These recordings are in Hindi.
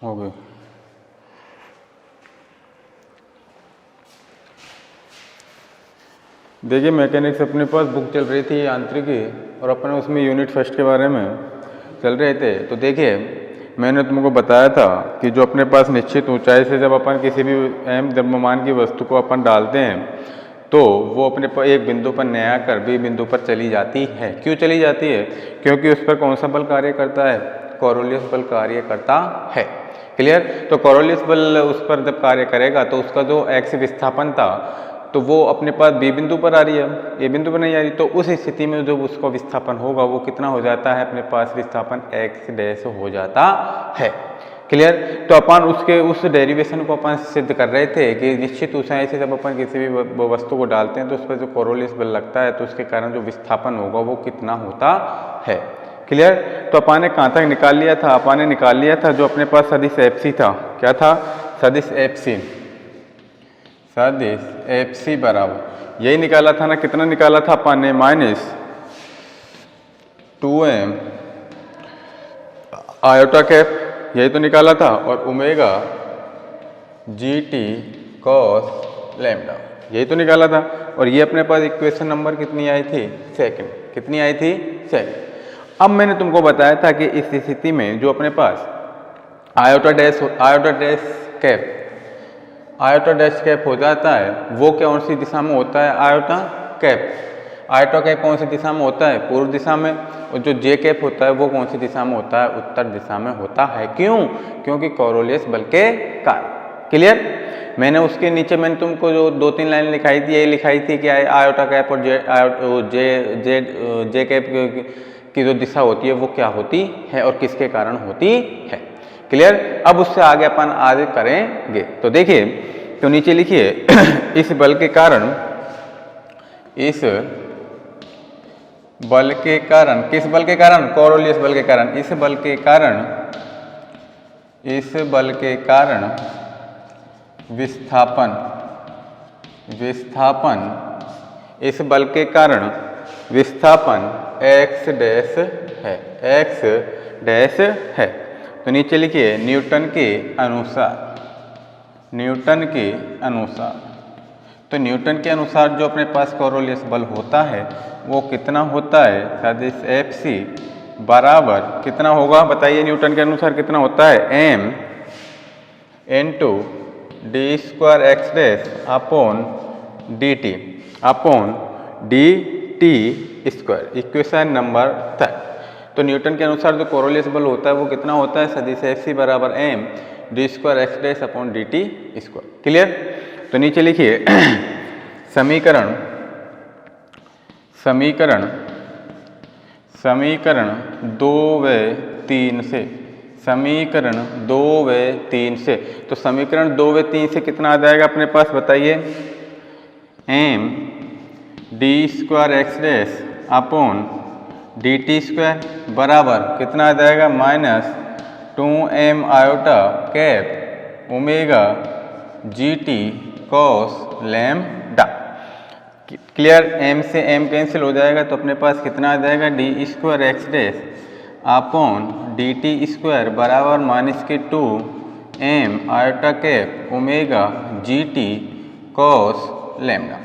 हो गई। देखिए मैकेनिक्स अपने पास बुक चल रही थी यांत्रिकी, और अपन उसमें यूनिट फर्स्ट के बारे में चल रहे थे। तो देखिए मैंने तुमको बताया था कि जो अपने पास निश्चित ऊंचाई से जब अपन किसी भी अहम द्रव्यमान की वस्तु को अपन डालते हैं तो वो अपने पर एक बिंदु पर न आकर बी बिंदु पर चली जाती है। क्यों चली जाती है? क्योंकि उस पर कौन सा बल कार्य करता है? कोरोलियस बल कार्य करता है। क्लियर? तो कोरोलियस बल उस पर जब कार्य करेगा तो उसका जो एक्स विस्थापन था तो वो अपने पास बी बिंदु पर आ रही है, ए बिंदु पर नहीं आ रही। तो उस स्थिति में जो उसका विस्थापन होगा वो कितना हो जाता है? अपने पास विस्थापन एक्स डैश हो जाता है। क्लियर? तो अपन उसके उस डेरिवेशन को अपन सिद्ध कर रहे थे कि निश्चित ऊंचाई से जब अपन किसी भी वस्तु को डालते हैं तो उस पर जो कोरोलियस बल लगता है तो उसके कारण जो विस्थापन होगा वो कितना होता है। क्लियर? तो अपन ने कहाँ तक निकाल लिया था? अपन ने निकाल लिया था जो अपने पास सदिश एफसी था। क्या था? सदिश एफसी। सदिश एफसी बराबर यही निकाला था ना? कितना निकाला था अपन ने? -2m आयोटा कैप, यही तो निकाला था, और ओमेगा GT cos लैम्डा, यही तो निकाला था। और ये अपने पास इक्वेशन नंबर कितनी आई थी? सेकंड। कितनी आई थी? सेकंड। अब मैंने तुमको बताया था कि इस स्थिति में जो अपने पास आयोटा डैश कैप हो जाता है वो कौन सी दिशा में होता है? आयोटा कैप कौन सी दिशा में होता है? पूर्व दिशा में। और जो जे कैप होता है वो कौन सी दिशा में होता है? उत्तर दिशा में होता है। क्यों? क्योंकि कोरोलियस बल के कारण। क्लियर? मैंने उसके नीचे मैंने तुमको जो 2-3 लाइन लिखाई थी, ये लिखाई थी कि आयोटा कैप और जे कैप की जो दिशा होती है वो क्या होती है और किसके कारण होती है। क्लियर? अब उससे आगे अपन आगे करेंगे। तो देखिए, तो नीचे लिखिए इस बल के कारण, इस बल के कारण, किस बल के कारण? कोरोलियस बल के कारण। इस बल के कारण विस्थापन, इस बल के कारण विस्थापन x डैश है, x डैश है। तो नीचे लिखिए न्यूटन के अनुसार, तो न्यूटन के अनुसार जो अपने पास कोरोलियस बल होता है वो कितना होता है? सदिश एफसी बराबर कितना होगा? बताइए न्यूटन के अनुसार कितना होता है? m into d² x dash upon dt upon dt²। Equation number 3। तो न्यूटन के अनुसार जो कोरोलियस बल होता है वो कितना होता है? सदिश एफसी बराबर m d² x dash upon dt²। Clear? तो नीचे लिखिए समीकरण 2 व 3 से, समीकरण 2 व 3 से, तो समीकरण 2 व 3 से कितना आ जाएगा अपने पास? बताइए। m d² x dash upon dt² बराबर कितना आ जाएगा? -2m iota cap omega GT cos lambda. Clear? m से m कैंसिल हो जाएगा तो अपने पास कितना आ जाएगा? d² x dash upon dt² बराबर -2m iota cap omega GT cos lambda.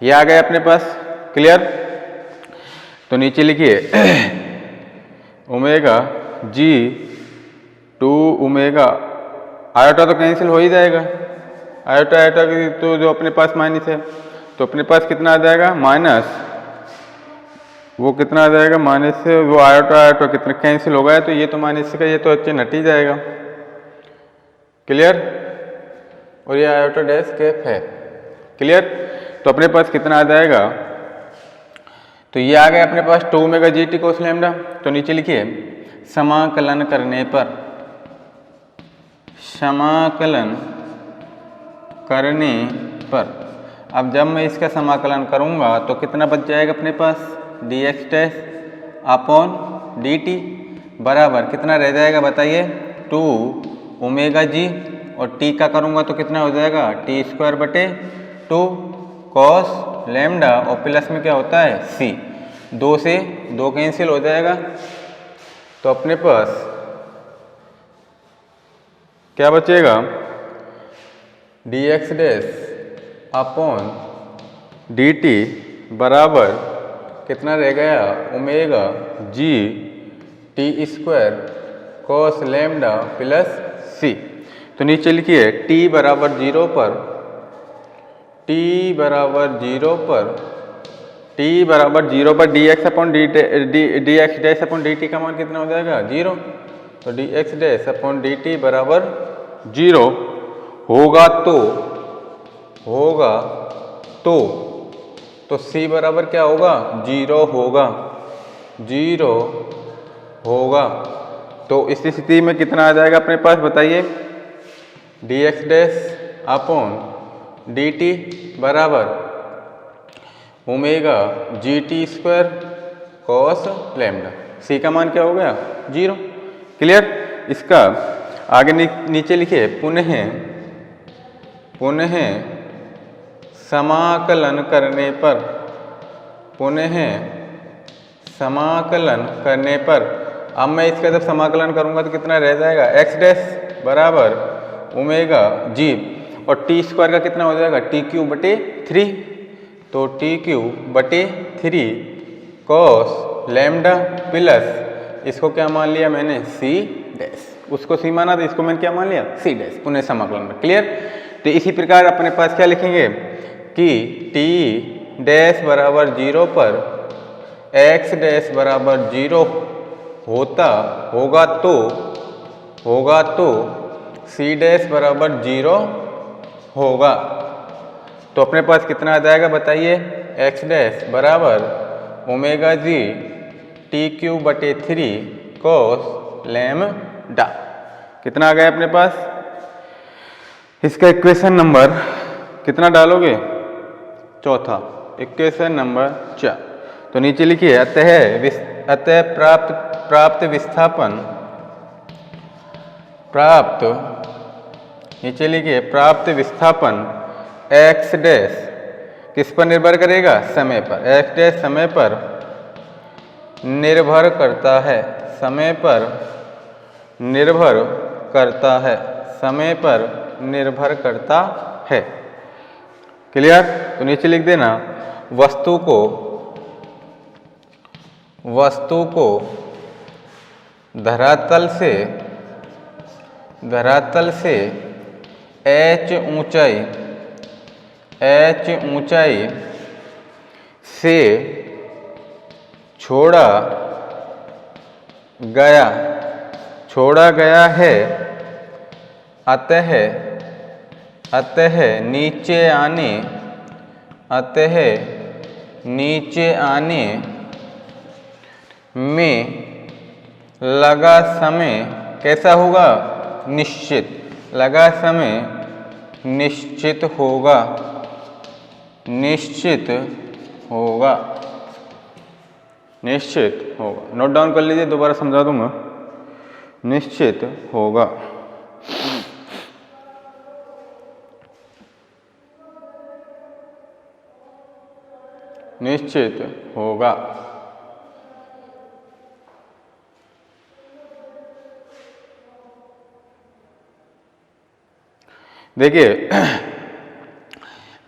ये आ गया अपने पास। क्लियर? तो नीचे लिखिए ओमेगा G 2 ओमेगा, आयोटा तो कैंसिल हो ही जाएगा, आयोटा की तो जो अपने पास माइनस है तो अपने पास कितना आ जाएगा? माइनस, वो कितना आ जाएगा? माइनस से वो आयोटा कितना कैंसिल हो गया तो ये तो माइनस का ये तो अच्छे नट ही जाएगा। क्लियर? और ये आयोटा डैश कैप है। क्लियर? तो अपने पास कितना आ जाएगा? तो ये आ गया अपने पास 2 ओमेगा GT cos लैम्डा। तो नीचे लिखिए समाकलन करने पर अब जब मैं इसका समाकलन करूंगा तो कितना बच जाएगा अपने पास? dx डैश अपॉन dt बराबर कितना रह जाएगा? बताइए। 2 ओमेगा जी, और t का करूंगा तो कितना हो जाएगा? t²/2 cos लैम्डा, और प्लस में क्या होता है? c। 2 से 2 कैंसिल हो जाएगा तो अपने पास क्या बचेगा, D X dash upon D T बराबर कितना रह गया, omega G T square cos lambda plus C. तो नीचे लिखिए t बराबर 0 पर, t बराबर 0 पर, t बराबर 0 पर D x upon D X dash upon D T का मान कितना हो जाएगा, 0। तो D X dash upon D T बराबर 0 होगा तो c बराबर क्या होगा, 0 होगा, 0 होगा। तो इस स्थिति में कितना आ जाएगा अपने पास, बताइए, D X dash upon D T बराबर omega G T square cos lambda, C का मान क्या हो गया, 0। क्लियर। इसका आगे नीचे लिखिए, पुनः समाकलन करने पर, पुनः समाकलन करने पर, अब मैं इसका जब समाकलन करूंगा तो कितना रह जाएगा, एक्स डैश बराबर ओमेगा जी और टी स्क्वायर का कितना हो जाएगा, टी क्यू बटे 3। तो टी क्यू बटे 3 कॉस लैम्डा प्लस इसको क्या मान लिया मैंने, सी डैश। उसको सी माना तो इसको मैंने क्या मान लिया, सी डैश, पुनः समाकलन में। क्लियर। तो इसी प्रकार अपने पास क्या लिखेंगे कि टी डैश बराबर 0 पर एक्स डैश बराबर 0 होगा तो सी डैश बराबर 0 होगा। तो अपने पास कितना आ जाएगा, बताइए, एक्स डैश बराबर ओमेगा जी टी क्यू बटे 3 कॉस लैम्डा। कितना आ गया अपने पास, इसका इक्वेशन नंबर कितना डालोगे, चौथा, इक्वेशन नंबर 4। तो नीचे लिखिए, अतः प्राप्त विस्थापन, नीचे लिखिए प्राप्त विस्थापन एक्स डैश किस पर निर्भर करेगा, समय पर। एक्स डैश समय पर निर्भर करता है, समय पर निर्भर करता है, समय पर निर्भर करता है। क्लियर। तो नीचे लिख देना, वस्तु को धरातल से h ऊंचाई से छोड़ा गया है, अतः नीचे आने में लगा समय कैसा होगा, निश्चित, लगा समय निश्चित होगा, निश्चित होगा। नोट डाउन कर लीजिए, दोबारा समझा दूंगा, निश्चित होगा। निश्चित होगा। देखिए,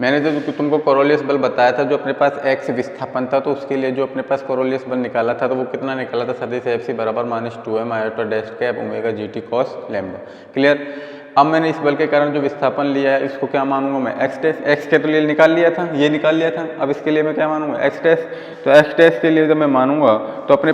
मैंने जो तुमको कोरोलियस बल बताया था, जो अपने पास एक्स विस्थापन था, तो उसके लिए जो अपने पास कोरोलियस बल निकाला था, तो वो कितना निकाला था, सदिश एफ सी बराबर -2m iota dash cap omega G T cos lambda. Clear. अब मैंने इस बल के कारण जो विस्थापन लिया है, इसको क्या मानूंगा मैं, एक्स डैश। एक्स के तो लिए निकाल लिया था, ये निकाल लिया था, अब इसके लिए मैं क्या मानूंगा, एक्स डैश। तो एक्स डैश के लिए जब मैं मानूंगा तो अपने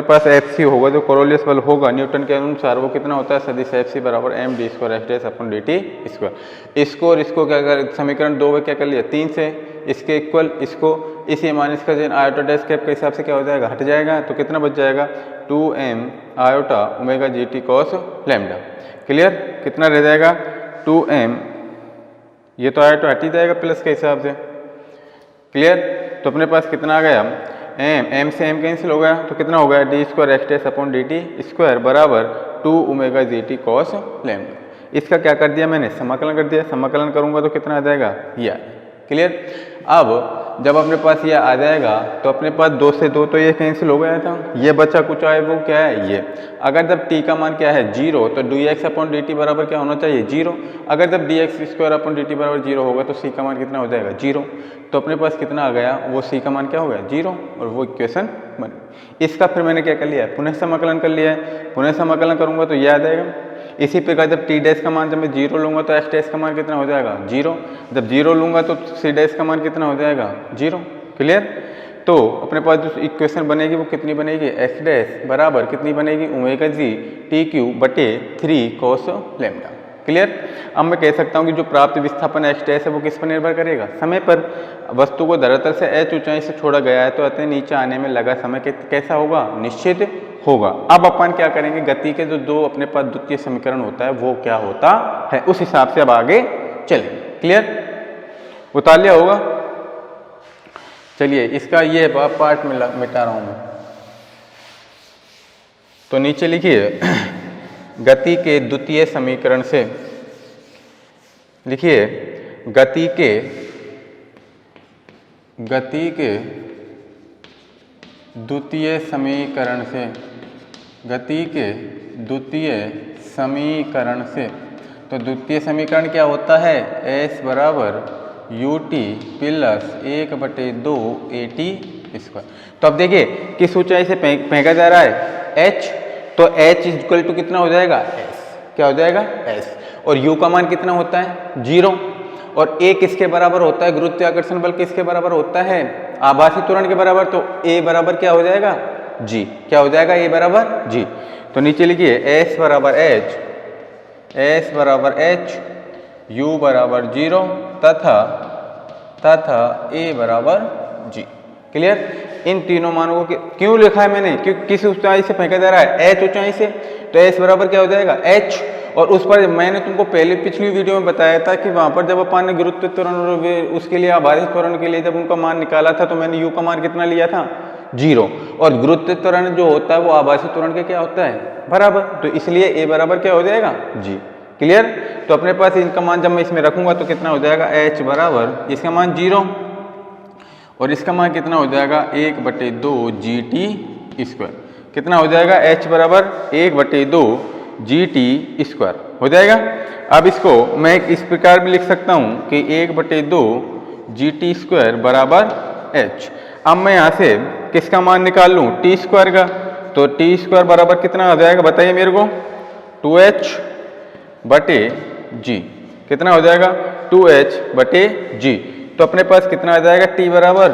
पास एफ सी होगा, जो कोरोलियस बल होगा न्यूटन के अनुसार, वो कितना होता है, सदिश एफ सी बराबर M D square X dash upon D T square. इसको और इसको क्या कर, समीकरण 2 में क्या कर लिया, 3 से इसके इक्वल, इसको इसी माइनस का जो आयोटा डैश कैप के हिसाब से क्या हो जाएगा, हट जाएगा। तो कितना बच जाएगा, 2m iota omega G T cos lambda. Clear. कितना रह जाएगा, 2m, ये तो आयोटा हट ही जाएगा प्लस के हिसाब से। क्लियर। तो अपने पास कितना आ गया, m से m कैंसिल हो गया, तो कितना हो गया, D square X dash upon D T square बराबर 2 omega G T cos lambda. इसका क्या कर दिया मैंने, समाकलन कर दिया। समाकलन करूंगा तो कितना आ जाएगा, यह। क्लियर। अब जब अपने पास ये आ जाएगा तो अपने पास 2 से 2 तो ये कैंसिल हो गया था, ये बचा कुछ आए वो क्या है ये। अगर जब t का मान क्या है 0 तो dx अपॉन dt बराबर क्या होना चाहिए 0। अगर जब dx स्क्वायर अपॉन dt बराबर 0 होगा तो c का मान कितना हो जाएगा 0। तो अपने पास कितना आ गया, वो c का मान क्या हो गया 0 और वो इक्वेशन बन। इसका फिर मैंने क्या कर लिया है, पुनः समाकलन कर लिया है। पुनः समाकलन करूँगा तो ये आ जाएगा। इसी प्रकार जब t डैश का मान जब मैं 0 लूँगा तो x डैश का मान कितना हो जाएगा 0। जब 0 लूँगा तो c डैश का मान कितना हो जाएगा 0। क्लियर। तो अपने पास जो इक्वेशन बनेगी वो कितनी बनेगी, x डैश बराबर कितनी बनेगी ओमेगा जी टी क्यू बटे 3 cos लैम्डा। क्लियर। अब मैं कह सकता हूँ कि जो प्राप्त विस्थापन x डैश है वो किस पर निर्भर करेगा, समय पर। वस्तु को धरातल से h ऊंचाई से छोड़ा गया है तो अतः नीचे आने में लगा समय कैसा होगा, निश्चित होगा। अब अपन क्या करेंगे, गति के जो दो अपने पास द्वितीय समीकरण होता है वो क्या होता है, उस हिसाब से अब आगे चलेंगे। क्लियर, उतार लिया होगा। चलिए इसका ये पार्ट मिटा रहा हूं मैं। तो नीचे लिखिए गति के द्वितीय समीकरण से, लिखिए गति के द्वितीय समीकरण से, गति के द्वितीय समीकरण से। तो द्वितीय समीकरण क्या होता है, s बराबर ut प्लस 1/2 at स्क्वायर। तो अब देखिए किस ऊंचाई से फेंका जा रहा है h, तो h इक्वल टू कितना हो जाएगा s, क्या हो जाएगा s। और u का मान कितना होता है 0, और a किसके बराबर होता है, गुरुत्वाकर्षण बल किसके बराबर होता है, आभासी त्वरण के बराबर। तो a बराबर क्या हो जाएगा g, क्या हो जाएगा a बराबर g। तो नीचे लिखिए s बराबर h, s बराबर h, u बराबर 0 तथा a बराबर g। क्लियर। इन तीनों मानों को क्यों लिखा है मैंने, क्योंकि किस ऊंचाई से फेंका जा रहा है h ऊंचाई से, तो s बराबर क्या हो जाएगा h। और उस पर मैंने तुमको पहले पिछली वीडियो में बताया था कि वहां पर जब अपन ने गुरुत्व त्वरण और उसके लिए आभासी त्वरण के लिए जब उनका मान निकाला था तो मैंने u का मान कितना लिया था 0, और गुरुत्व त्वरण जो होता है वो आभासी त्वरण के क्या होता है बराबर। तो इसलिए a बराबर क्या हो जाएगा g। क्लियर। तो अपने पास इनका मान जब मैं इसमें रखूंगा तो कितना हो जाएगा h बराबर इसका मान 0 और इसका मान कितना हो जाएगा 1/2 gt स्क्वायर। कितना हो जाएगा h बराबर 1/2 gt स्क्वायर हो जाएगा। अब इसको मैं इस प्रकार भी लिख सकता हूं कि 1/2 gt स्क्वायर बराबर h। अब मैं यहाँ से किसका मान निकाल लूँ, टी स्क्वायर का। तो टी स्क्वायर बराबर कितना आ जाएगा बताइए मेरे को, 2h बटे g। कितना हो जाएगा 2h बटे g। तो अपने पास कितना आ जाएगा t बराबर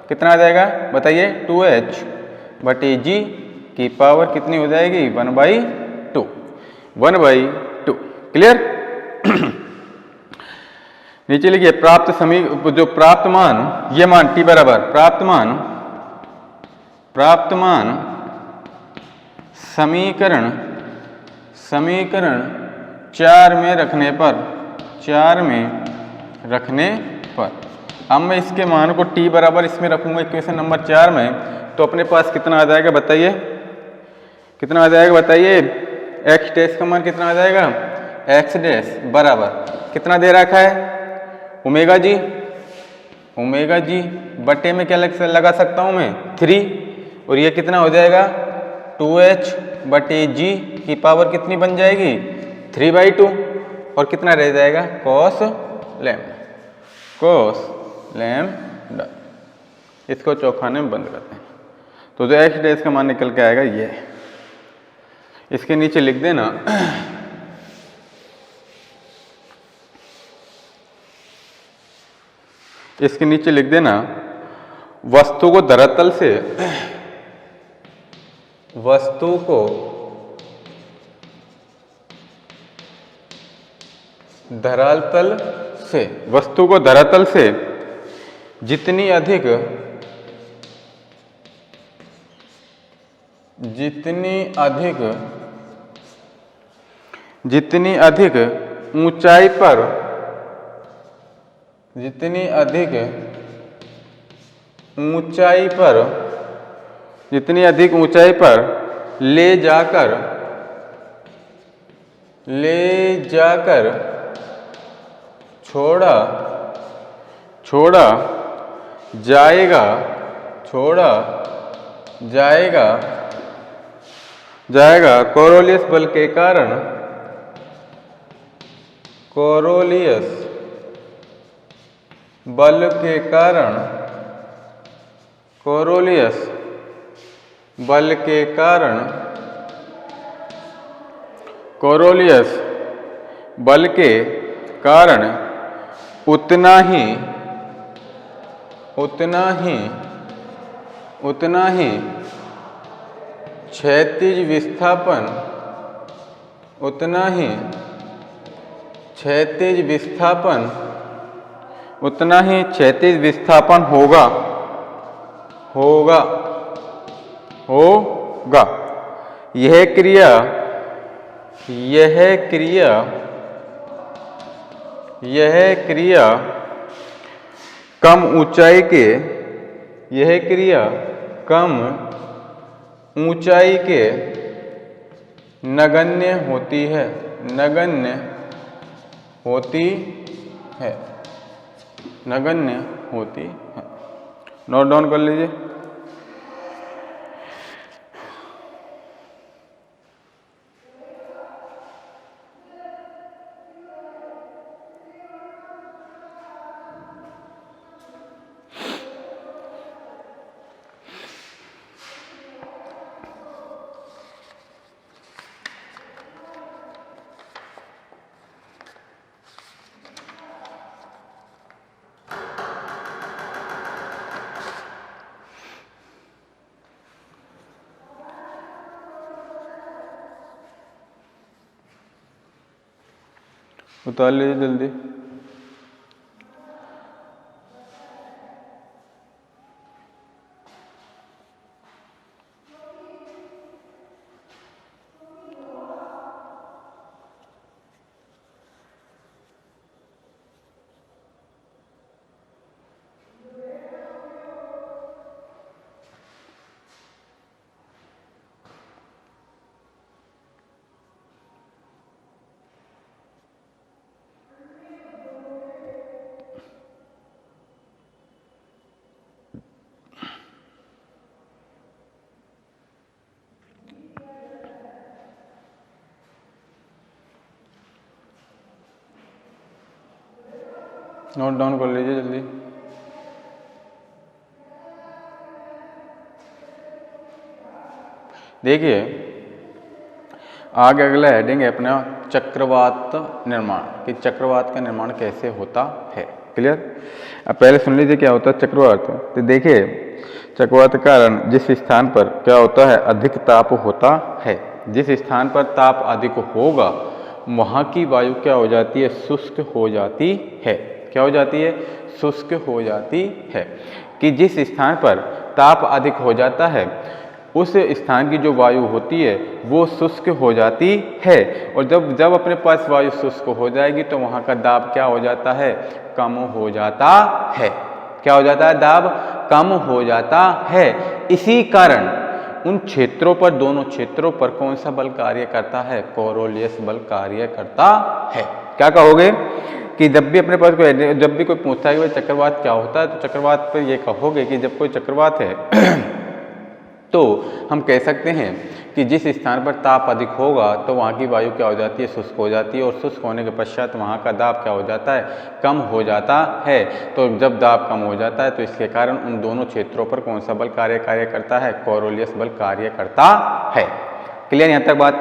कितना आ जाएगा बताइए 2h बटे g की पावर कितनी हो जाएगी 1/2, 1/2। क्लियर। नीचे लिखिए जो प्राप्त मान, ये मान t बराबर प्राप्त मान समीकरण 4 में रखने पर, अब मैं इसके मान को t बराबर इसमें रखूंगा इक्वेशन नंबर 4 में, तो अपने पास कितना आ जाएगा बताइए, कितना आ जाएगा बताइए, x डैश का मान कितना आ जाएगा, x डैश बराबर कितना दे रखा है ओमेगा जी बटे में क्या लगा सकता हूं मैं 3, और ये कितना हो जाएगा 2h बटे g की पावर कितनी बन जाएगी 3/2, और कितना रह जाएगा cos लैम्डा। इसको चौखाने में बंद करते हैं। तो जो x डैश का मान निकल के आएगा ये, इसके नीचे लिख देना वस्तु को धरातल से धरातल से जितनी अधिक ऊंचाई पर ले जाकर छोड़ा जाएगा, छोड़ा जाएगा, जाएगा कोरोलियस बल के कारण, कोरोलियस बल के कारण, कोरोलियस बल के कारण, कोरोलियस बल के कारण उतना ही क्षैतिज विस्थापन, उतना ही क्षैतिज विस्थापन, उतना ही क्षैतिज विस्थापन होगा, होगा, होगा। यह क्रिया, यह क्रिया, यह क्रिया कम ऊंचाई के, यह क्रिया कम ऊंचाई के नगण्य होती है, नगण्य होती है, नगण्य होती है। नोट डाउन कर लीजिए। उतार लीजिए जल्दी। नोट डाउन कर लीजिए जल्दी। देखिए आगे अगला हेडिंग है अपना चक्रवात निर्माण, कि चक्रवात का निर्माण कैसे होता है। क्लियर। अब पहले सुन लीजिए क्या होता है चक्रवात। तो देखिए चक्रवात के कारण जिस स्थान पर क्या होता है अधिक ताप होता है, जिस स्थान पर ताप अधिक होगा वहाँ की वायु क्या हो जाती है, शुष्क हो जाती है। क्या हो जाती है, शुष्क हो जाती है। कि जिस स्थान पर ताप अधिक हो जाता है उस स्थान की जो वायु होती है वो शुष्क हो जाती है, और जब जब अपने पास वायु शुष्क हो जाएगी तो वहाँ का दाब क्या हो जाता है, कम हो जाता है। क्या हो जाता है, दाब कम हो जाता है। इसी कारण उन क्षेत्रों पर, दोनों क्षेत्रों पर कौन सा बल कार्य करता है, कोरोलियस बल कार्य करता है। क्या कहोगे कि जब भी अपने पास कोई, जब भी कोई पूछता है कि भाई चक्रवात क्या होता है, तो चक्रवात पर ये कहोगे कि जब कोई चक्रवात है तो हम कह सकते हैं कि जिस स्थान पर ताप अधिक होगा तो वहाँ की वायु क्या हो जाती है, शुष्क हो जाती है, और शुष्क होने के पश्चात वहाँ का दाब क्या हो जाता है, कम हो जाता है। तो जब दाब कम हो जाता है तो इसके कारण उन दोनों क्षेत्रों पर कौन सा बल कार्य करता है, कोरोलियस बल कार्य करता है। क्लियर यहाँ तक बात।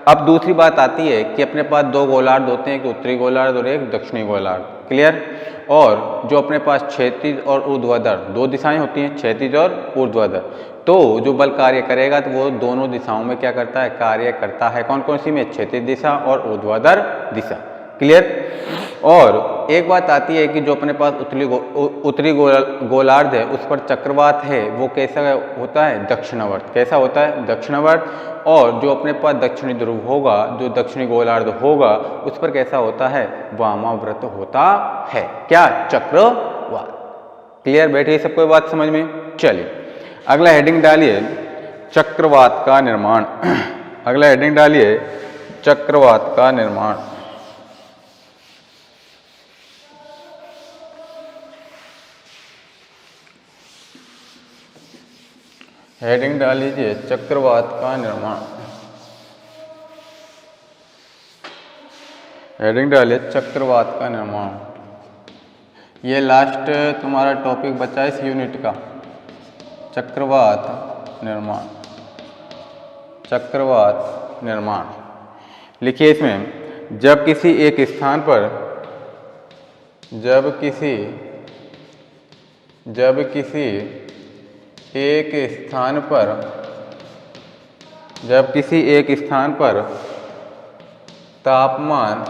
अब दूसरी बात आती है कि अपने पास दो गोलार्ध होते हैं, एक उत्तरी गोलार्ध और एक दक्षिणी गोलार्ध। क्लियर। और जो अपने पास क्षैतिज और ऊर्ध्वाधर दो दिशाएं होती हैं, क्षैतिज और ऊर्ध्वाधर, तो जो बल कार्य करेगा तो वो दोनों दिशाओं में क्या करता है, कार्य करता है। कौन कौन सी में, क्षैतिज दिशा और ऊर्ध्वाधर दिशा। क्लियर। और एक बात आती है कि जो अपने पास उत्तरी गोलार्ध है उस पर चक्रवात है वो कैसा होता है, दक्षिणावर्त। कैसा होता है, दक्षिणावर्त। और जो अपने पास दक्षिणी ध्रुव होगा, जो दक्षिणी गोलार्ध होगा उस पर कैसा होता है, वामाव्रत होता है। क्या, चक्रवात। क्लियर, बैठिए सबको बात समझ में। चलिए अगला हेडिंग डालिए चक्रवात का निर्माण। अगला हेडिंग डालिए चक्रवात का निर्माण। हेडिंग डाल लीजिए चक्रवात का निर्माण। हेडिंग डालिए चक्रवात का निर्माण। ये लास्ट तुम्हारा टॉपिक बचा इस यूनिट का, चक्रवात निर्माण। चक्रवात निर्माण लिखिए इसमें, जब किसी एक स्थान पर जब किसी एक स्थान पर तापमान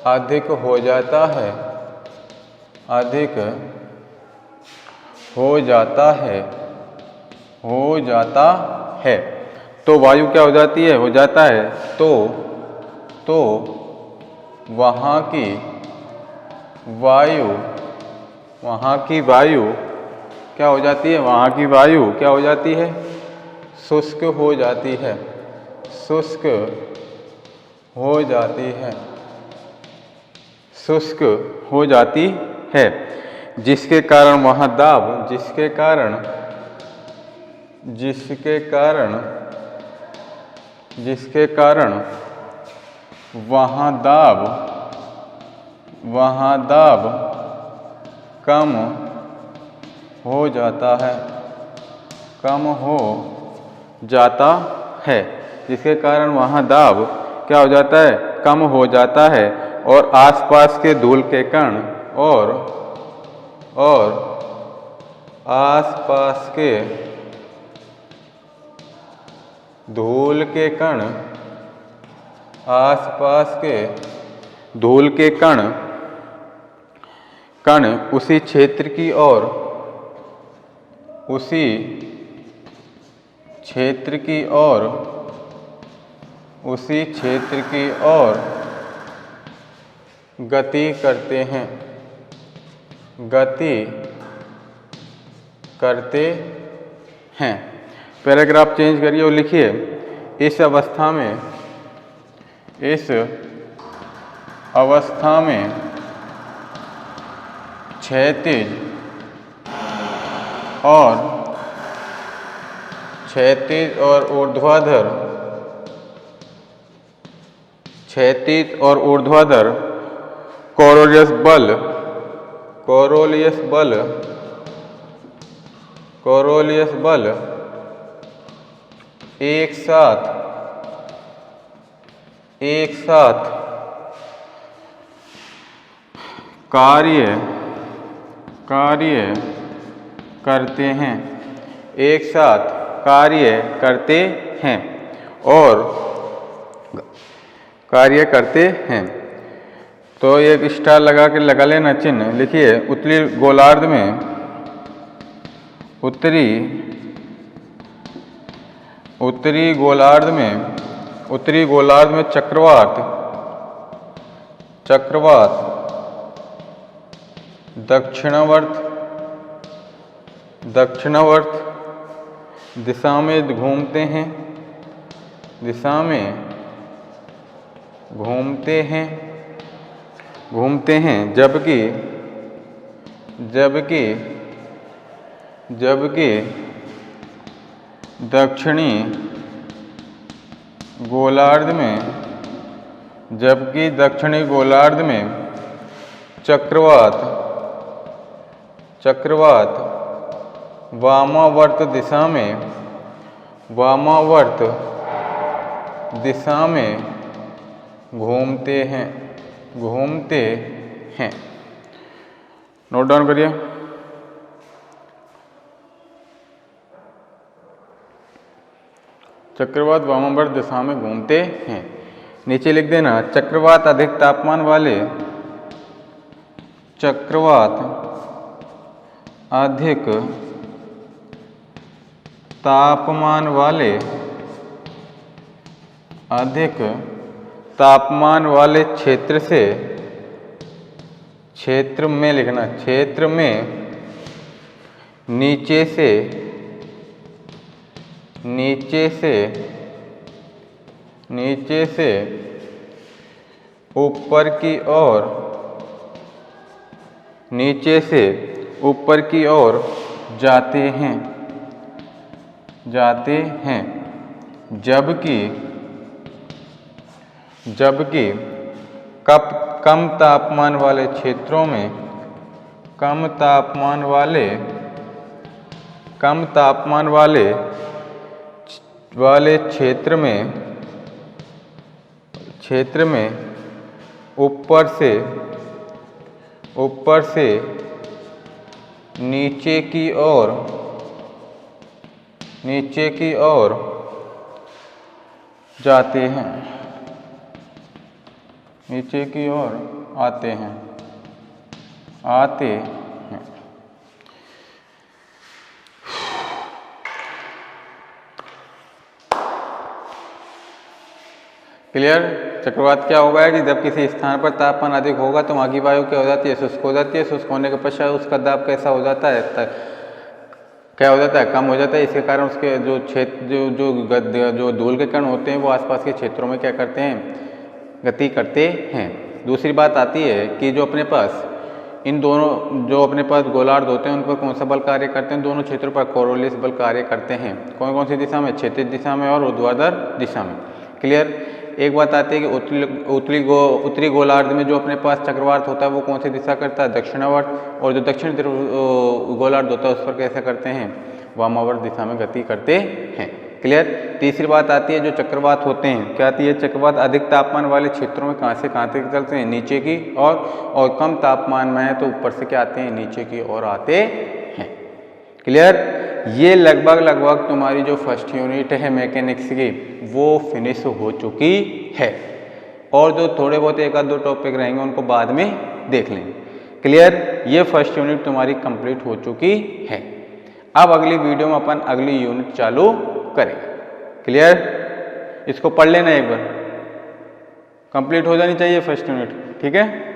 अधिक हो जाता है तो वायु क्या हो जाती है, हो जाता है तो वहाँ की वायु क्या हो जाती है, वहाँ की वायु क्या हो जाती है, शुष्क हो जाती है, शुष्क हो जाती है, जिसके कारण वहाँ दाब वहाँ दाब कम हो जाता है, जिसके कारण वहाँ दाब क्या हो जाता है, कम हो जाता है, और आसपास के धूल के कण आसपास के धूल के कण उसी क्षेत्र की ओर गति करते हैं। पैराग्राफ चेंज करिए और लिखिए, इस अवस्था में क्षैतिज और ऊर्ध्वाधर कोरोलियस बल एक साथ कार्य करते हैं तो एक स्टार लगा लेना चिन्ह। लिखिए, उत्तरी गोलार्ध में चक्रवात दक्षिणावर्त दिशा में घूमते हैं, जबकि दक्षिणी गोलार्ध में चक्रवात वामावर्त दिशा में घूमते हैं। नोट डाउन करिए। चक्रवात वामावर्त दिशा में घूमते हैं। नीचे लिख देना, चक्रवात अधिक तापमान वाले क्षेत्र में नीचे से ऊपर की ओर जाते हैं। जाते हैं। जबकि कम तापमान वाले क्षेत्रों में कम तापमान वाले क्षेत्र में ऊपर से नीचे की ओर जाते हैं, नीचे की ओर आते हैं। क्लियर। चक्रवात क्या होगा है कि जब किसी स्थान पर तापमान अधिक होगा तो वहाँ की वायु क्या हो जाती है, शुष्क हो जाती है। शुष्क होने के पश्चात उसका दाब कैसा हो जाता है, क्या हो जाता है, कम हो जाता है। इसके कारण उसके जो क्षेत्र जो धूल के कण होते हैं वो आसपास के क्षेत्रों में क्या करते हैं, गति करते हैं। दूसरी बात आती है कि जो अपने पास गोलार्ध होते हैं उन पर कौन सा बल कार्य करते हैं, दोनों क्षेत्रों पर कोरोलिस बल कार्य करते हैं। कौन कौन सी दिशा में, क्षैतिज दिशा में और ऊर्ध्वाधर दिशा में। क्लियर। एक बात आती है कि उत्तरी गोलार्ध में जो अपने पास चक्रवात होता है वो कौन सी दिशा करता है, दक्षिणावर्त, और जो दक्षिण गोलार्ध होता है उस पर कैसे करते हैं, वामावर्त दिशा में गति करते हैं। क्लियर। तीसरी बात आती है जो चक्रवात होते हैं, क्या आती है, चक्रवात अधिक तापमान वाले क्षेत्रों में कहाँ से कहाँ तक चलते हैं, नीचे की ओर, और कम तापमान में है तो ऊपर से क्या आते हैं, नीचे की ओर आते हैं। क्लियर। ये लगभग तुम्हारी जो फर्स्ट यूनिट है मैकेनिक्स की वो फिनिश हो चुकी है, और जो थोड़े बहुत एक आध दो टॉपिक रहेंगे उनको बाद में देख लेंगे। क्लियर। ये फर्स्ट यूनिट तुम्हारी कंप्लीट हो चुकी है। अब अगली वीडियो में अपन अगली यूनिट चालू करेंगे। क्लियर। इसको पढ़ लेना एक बार, कंप्लीट हो जानी चाहिए फर्स्ट यूनिट। ठीक है।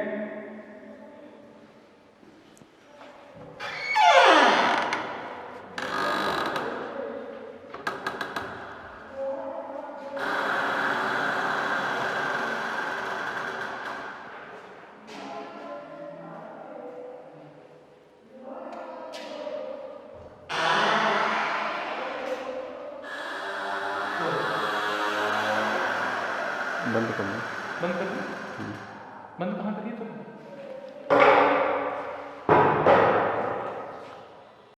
बंद कर दो। बंद कर दो। बंद कहाँ करिए तो